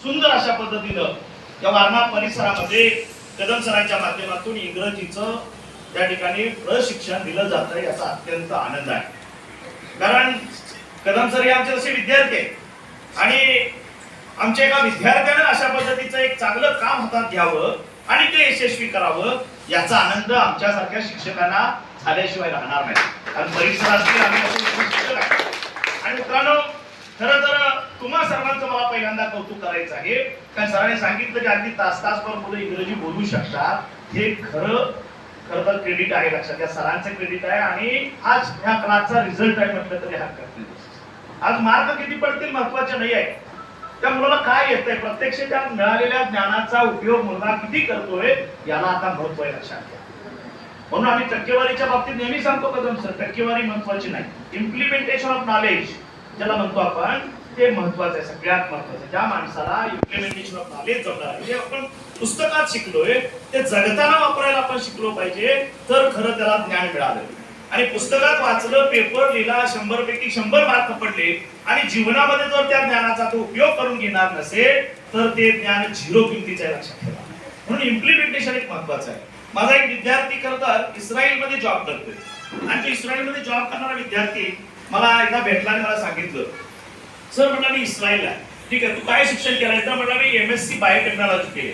सुंदर अशा पद्धतीनं या वारणा परिसरामध्ये कदम सरांच्या माध्यमातून इंग्रजीचं त्या ठिकाणी प्रशिक्षण दिलं जातं, याचा अत्यंत आनंद आहे। कारण कदम सर हे आमचे असे विद्यार्थी आहेत आणि आमच्या एका विद्यार्थ्यानं अशा पद्धतीचं एक चांगलं काम हातात घ्यावं आणि ते यशस्वी करावं, याचा आनंद आमच्यासारख्या शिक्षकांना झाल्याशिवाय राहणार नाही। आणि परिसरातील आम्ही असे शिक्षक आहे। आणि मित्रांनो, खरं तर तुम्हा सर्वांचं मला पहिल्यांदा कौतुक करायचं आहे, कारण सरांनी सांगितलं की अगदी तास-तासभर मुलं इंग्रजी बोलू शकतात, हे खरं तर क्रेडिट आहे, लक्षात घ्या, सरांचं क्रेडिट आहे। आणि आज ह्या क्लासचा रिझल्ट आहे म्हटलं तरी हरकत नाही। आज मार्क किती पडतील महत्वाचे नाही आहे, त्या मुलाला काय येतंय, प्रत्यक्ष त्या मिळालेल्या ज्ञानाचा उपयोग मुलगा किती करतोय याला आता महत्व आहे, लक्षात घ्या। म्हणून आम्ही टक्केवारीच्या बाबतीत नेहमी सांगतो कदम सर, टक्केवारी महत्वाची नाही, इम्प्लिमेंटेशन ऑफ नॉलेज ज्याला म्हणतो आपण ते महत्वाचं आहे, सगळ्यात महत्वाचं। ज्या माणसाला इम्प्लिमेंटेशन ऑफ नॉलेज जमणार, म्हणजे आपण पुस्तकात शिकलोय ते जगताना वापरायला आपण शिकलो पाहिजे, तर खरं त्याला ज्ञान मिळालं। आणि पुस्तकात वाचलं, पेपर लिहिला, 100 पैकी 100 मार्क पडले आणि जीवनामध्ये जर त्या ज्ञानाचा तो उपयोग करून घेणार नसेल तर ते ज्ञान 0 किमतीचं आहे, लक्षात ठेवा। म्हणून इम्प्लिमेंटेशन एक महत्वाचं आहे। माझा एक विद्यार्थी खरं तर इस्रायलमध्ये जॉब करतोय आणि तो इस्रायलमध्ये जॉब करणारा विद्यार्थी मला एकदा भेटला आणि मला सांगितलं, सर म्हटलं मी इस्रायलला आहे, ठीक आहे, तू काय शिक्षण केलंय? तर म्हटलं मी MSc बायोटेक्नॉलॉजी केले।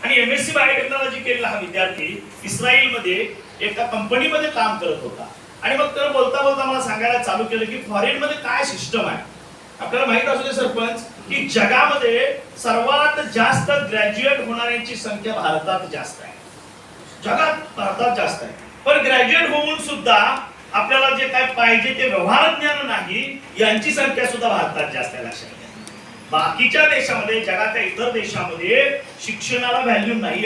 आणि MSc बायोटेक्नॉलॉजी केलेला हा विद्यार्थी इस्रायलमध्ये एका कंपनीमध्ये काम करत होता। आणि मग त्याला बोलता बोलता मला सांगायला चालू केलं की फॉरेन मध्ये काय सिस्टम आहे। आपल्याला माहित असू दे सरपंच की जगामध्ये सर्वात जास्त ग्रॅज्युएट होणाऱ्यांची संख्या भारतात जास्त आहे, जगात भारतात जास्त आहे। पण ग्रॅज्युएट होऊन सुद्धा आपल्याला जे काय पाहिजे ते व्यवहार ज्ञान नाही, यांची संख्या सुद्धा भारतात जास्त आहे, लक्षात घ्या। बाकीच्या देशामध्ये, जगाच्या इतर देशामध्ये शिक्षणाला व्हॅल्यू नाही।